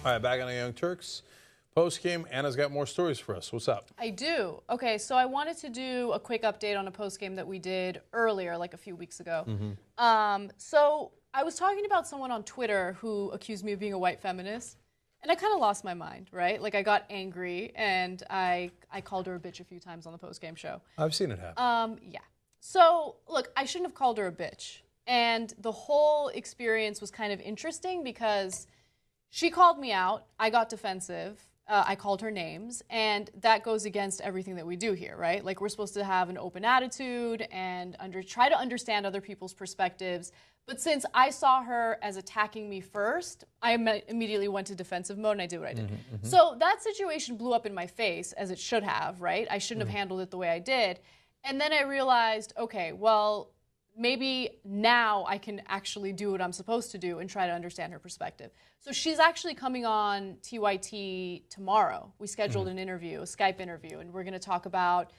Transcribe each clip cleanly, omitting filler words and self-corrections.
All right, back on the Young Turks. Postgame, Anna's got more stories for us. What's up? I do. Okay, so I wanted to do a quick update on a postgame that we did earlier, like a few weeks ago. So I was talking about someone on Twitter who accused me of being a white feminist, and I kind of lost my mind, right? Like I got angry, and I called her a bitch a few times on the postgame show. I've seen it happen. Yeah. So, look, I shouldn't have called her a bitch. And the whole experience was kind of interesting because she called me out. I got defensive. I called her names. And that goes against everything that we do here, right? Like, we're supposed to have an open attitude and try to understand other people's perspectives. But since I saw her as attacking me first, I immediately went to defensive mode and I did what I did. So that situation blew up in my face, as it should have, right? I shouldn't have handled it the way I did. And then I realized, okay, well, maybe now I can actually do what I'm supposed to do and try to understand her perspective. So she's actually coming on TYT tomorrow. We scheduled an interview, a Skype interview, and we're going to talk about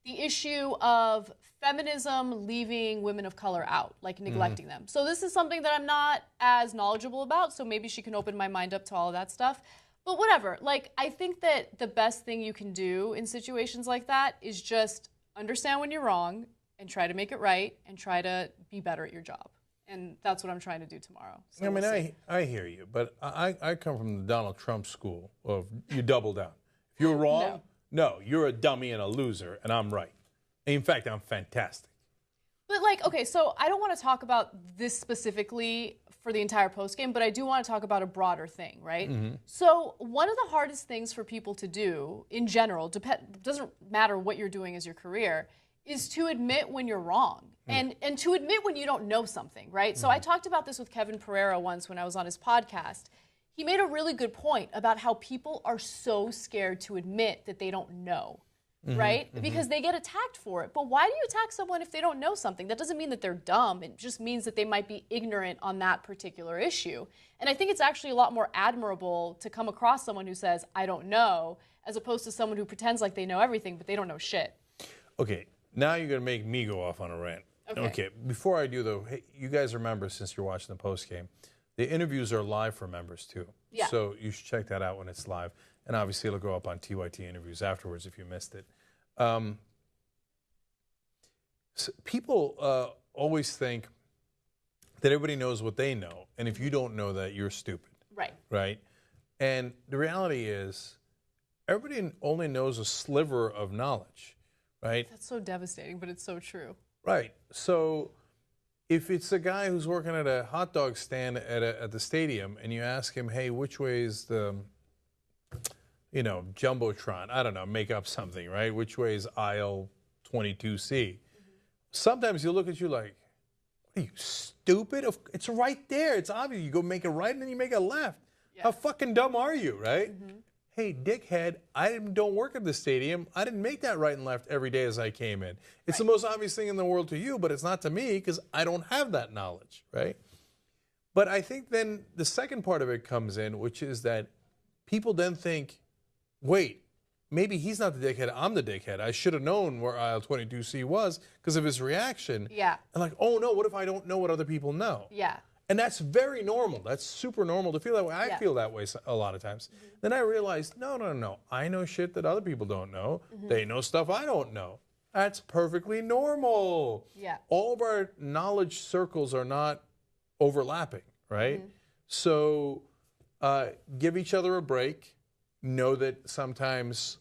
the issue of feminism leaving women of color out, like neglecting them. So this is something that I'm not as knowledgeable about, so maybe she can open my mind up to all of that stuff. But whatever, like, I think that the best thing you can do in situations like that is just understand when you're wrong and try to make it right and try to be better at your job. And that's what I'm trying to do tomorrow. So I mean, I hear you, but I come from the Donald Trump school of you double down. If you're wrong, no, you're a dummy and a loser, and I'm right. In fact, I'm fantastic. But, like, okay, so I don't want to talk about this specifically for the entire postgame, but I do want to talk about a broader thing, right? So one of the hardest things for people to do in general, doesn't matter what you're doing as your career, is to admit when you're wrong and to admit when you don't know something, right? So I talked about this with Kevin Pereira once when I was on his podcast. He made a really good point about how people are so scared to admit that they don't know, right? Because they get attacked for it. But why do you attack someone if they don't know something? That doesn't mean that they're dumb. It just means that they might be ignorant on that particular issue. And I think it's actually a lot more admirable to come across someone who says, I don't know, as opposed to someone who pretends like they know everything, but they don't know shit. Okay, now you're going to make me go off on a rant. Okay, before I do, though, hey, you guys remember, since you're watching the postgame, the interviews are live for members, too. Yeah. So you should check that out when it's live. And obviously, it'll go up on TYT interviews afterwards if you missed it. So people always think that everybody knows what they know. And if you don't know that, you're stupid. Right. Right? And the reality is, everybody only knows a sliver of knowledge, right? That's so devastating, but it's so true. Right. So if it's a guy who's working at a hot dog stand at the stadium and you ask him, hey, which way is the, Jumbotron? I don't know, make up something, right? Which way is aisle 22C? Sometimes he'll look at you like, what are you, stupid? It's right there. It's obvious. You go make a right and then you make a left. Yeah. How fucking dumb are you, right? Hey, dickhead, I don't work at the stadium. I didn't make that right and left every day as I came in. It's the most obvious thing in the world to you, but it's not to me because I don't have that knowledge, right? But I think then the second part of it comes in, which is that people then think, wait, maybe he's not the dickhead, I'm the dickhead. I should have known where aisle 22C was because of his reaction. Yeah. And like, oh no, what if I don't know what other people know? Yeah. And that's very normal. That's super normal to feel that way. I feel that way a lot of times. Then I realized, no. I know shit that other people don't know. They know stuff I don't know. That's perfectly normal. Yeah. All of our knowledge circles are not overlapping, right? So give each other a break. Know that sometimes,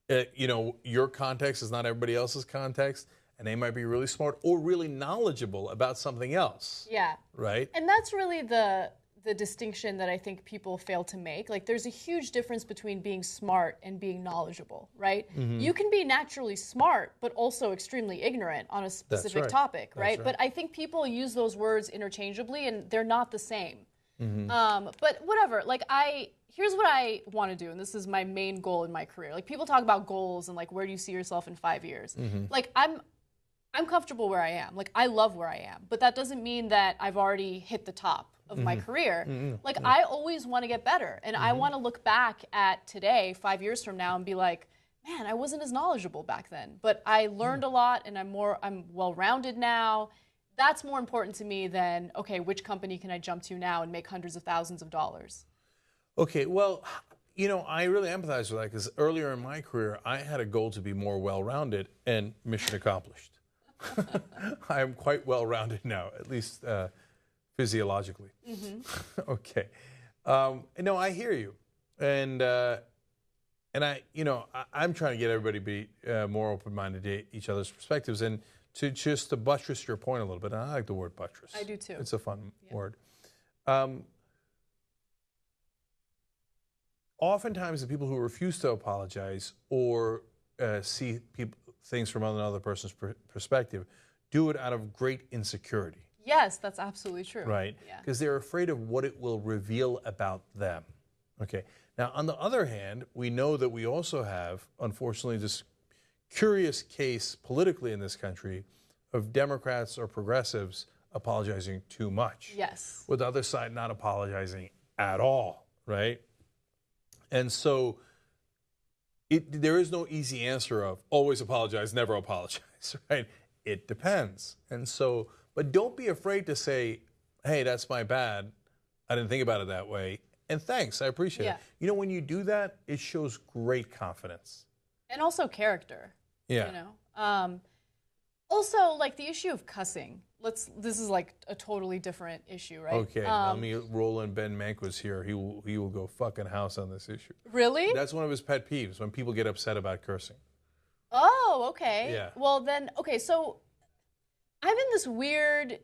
your context is not everybody else's context. And they might be really smart or really knowledgeable about something else. Yeah. Right? And that's really the distinction that I think people fail to make. Like, there's a huge difference between being smart and being knowledgeable, right? You can be naturally smart, but also extremely ignorant on a specific topic, right? But I think people use those words interchangeably, and they're not the same. But whatever. Like, here's what I want to do, and this is my main goal in my career. Like, people talk about goals and, like, where do you see yourself in 5 years? Like, I'm comfortable where I am. Like, I love where I am. But that doesn't mean that I've already hit the top of my career. Like, I always want to get better. And I want to look back at today, 5 years from now, and be like, man, I wasn't as knowledgeable back then. But I learned a lot, and I'm well-rounded now. That's more important to me than, okay, which company can I jump to now and make hundreds of thousands of dollars? Okay, well, I really empathize with that because earlier in my career, I had a goal to be more well-rounded, and mission accomplished. I am quite well-rounded now, at least physiologically. Okay. No, I hear you, and I'm trying to get everybody to be more open-minded to each other's perspectives, and to buttress your point a little bit. And I like the word buttress. I do too. It's a fun word. Oftentimes, the people who refuse to apologize or see things from another person's perspective do it out of great insecurity. Yes, that's absolutely true. Right? Yeah. Because they're afraid of what it will reveal about them. Okay. Now, on the other hand, we know that we also have, unfortunately, this curious case politically in this country of Democrats or progressives apologizing too much. Yes. With the other side not apologizing at all, right? And so there is no easy answer of always apologize, never apologize, right? It depends. And so, but don't be afraid to say, hey, that's my bad. I didn't think about it that way. And thanks, I appreciate it. When you do that, it shows great confidence. And also character. Yeah. Also, like the issue of cussing. This is like a totally different issue, right? Okay, let me roll in Ben Manquez here. He will go fucking house on this issue. Really? That's one of his pet peeves, when people get upset about cursing. Oh, okay. Yeah. Well then, okay, so I'm in this weird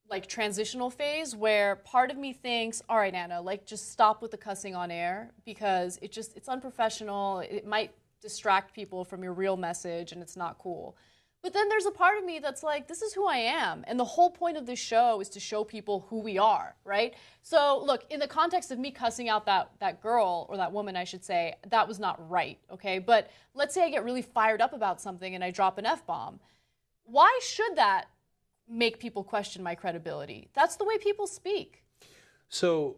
like transitional phase where part of me thinks, all right, Anna, like just stop with the cussing on air because it's unprofessional. It might distract people from your real message and it's not cool. But then there's a part of me that's like, this is who I am. And the whole point of this show is to show people who we are, right? So look, in the context of me cussing out that girl, or that woman, I should say, that was not right, okay? But let's say I get really fired up about something and I drop an F-bomb. Why should that make people question my credibility? That's the way people speak. So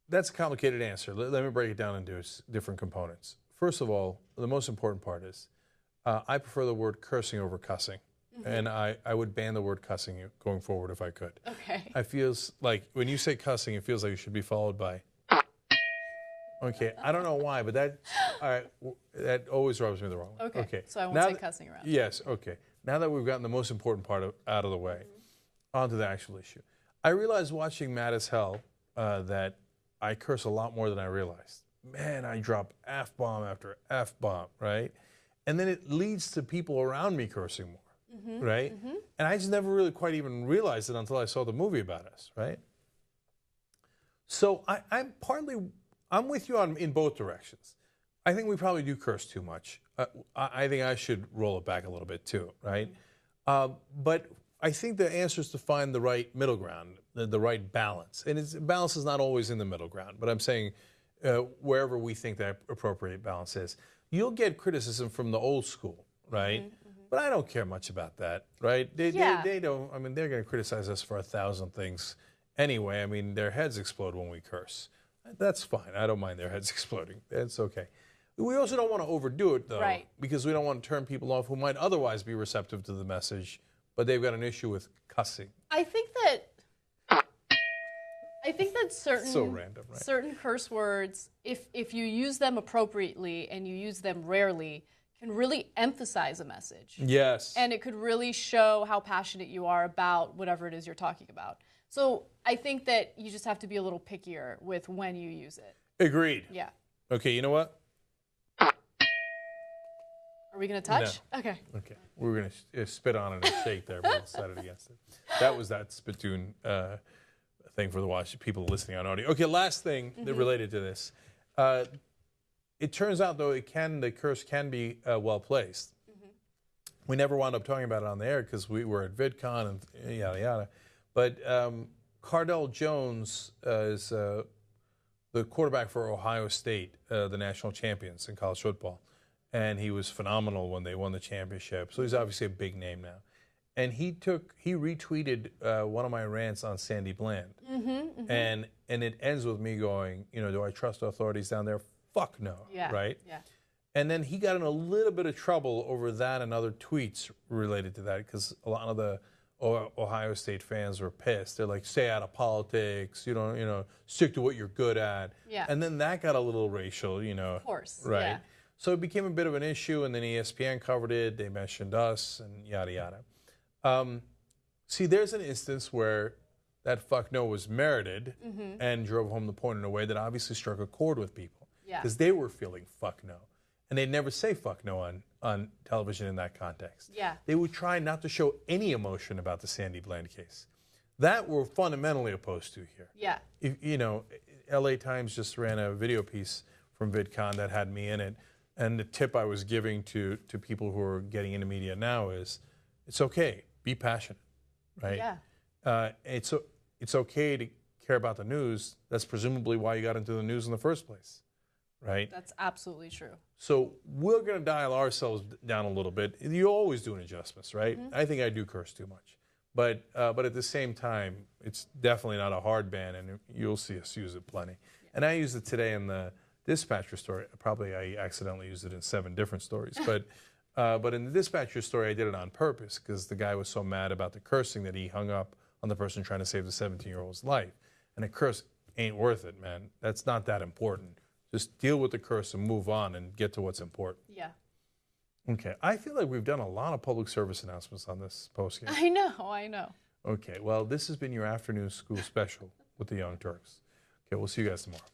that's a complicated answer. Let me break it down into different components. First of all, the most important part is, I prefer the word cursing over cussing. And I would ban the word cussing going forward if I could. Okay. I feels like when you say cussing, it feels like it should be followed by. Okay, I don't know why, but that always rubs me the wrong way. Okay. So I won't say cussing around. Yes, okay. Now that we've gotten the most important part out of the way, onto the actual issue. I realized watching Mad as Hell that I curse a lot more than I realized. Man, I drop F-bomb after F-bomb, right? And then it leads to people around me cursing more, right? And I just never really quite even realized it until I saw the movie about us, right? So I'm with you in both directions. I think we probably do curse too much. I think I should roll it back a little bit too, right? But I think the answer is to find the right middle ground, the right balance. And balance is not always in the middle ground, but I'm saying wherever we think that appropriate balance is. You'll get criticism from the old school, right? But I don't care much about that, right? They don't, I mean, they're going to criticize us for 1,000 things anyway. I mean, their heads explode when we curse. That's fine. I don't mind their heads exploding. It's okay. We also don't want to overdo it, though, because we don't want to turn people off who might otherwise be receptive to the message, but they've got an issue with cussing. I think that certain so random, right? Certain curse words, if you use them appropriately and you use them rarely, can really emphasize a message. Yes. And it could really show how passionate you are about whatever it is you're talking about. So I think that you just have to be a little pickier with when you use it. Agreed. Yeah. Okay, you know what? Are we going to touch? No. Okay. Okay. We were going to spit on it and shake there, but we decided against it. That was that spittoon thing for the people listening on audio. Okay, last thing that related to this. It turns out, though, the curse can be well placed. We never wound up talking about it on the air because we were at VidCon and yada yada. But Cardell Jones is the quarterback for Ohio State, the national champions in college football. And he was phenomenal when they won the championship. So he's obviously a big name now. And he retweeted one of my rants on Sandy Bland. And it ends with me going, do I trust authorities down there? Fuck no, right? Yeah. And then he got in a little bit of trouble over that and other tweets related to that because a lot of the Ohio State fans were pissed. They're like, stay out of politics. Stick to what you're good at. Yeah. And then that got a little racial, Of course. Right. Yeah. So it became a bit of an issue, and then ESPN covered it. They mentioned us, and yada yada. See, there's an instance where that fuck no was merited and drove home the point in a way that obviously struck a chord with people. Yeah. Because they were feeling fuck no. And they'd never say fuck no on television in that context. Yeah. They would try not to show any emotion about the Sandy Bland case. That we're fundamentally opposed to here. Yeah. LA Times just ran a video piece from VidCon that had me in it. And the tip I was giving to people who are getting into media now is, it's okay, be passionate, right? Yeah. It's okay to care about the news. That's presumably why you got into the news in the first place, right? That's absolutely true. So we're going to dial ourselves down a little bit. You always doing adjustments, right? I think I do curse too much. But at the same time, it's definitely not a hard ban, and you'll see us use it plenty. Yeah. And I used it today in the Dispatcher story. Probably I accidentally used it in 7 different stories. But in the Dispatcher story, I did it on purpose because the guy was so mad about the cursing that he hung up on the person trying to save the 17-year-old's life. And a curse ain't worth it, man. That's not that important. Just deal with the curse and move on and get to what's important. Yeah. Okay. I feel like we've done a lot of public service announcements on this postgame. I know. Okay. Well, this has been your afternoon school special with the Young Turks. Okay. We'll see you guys tomorrow.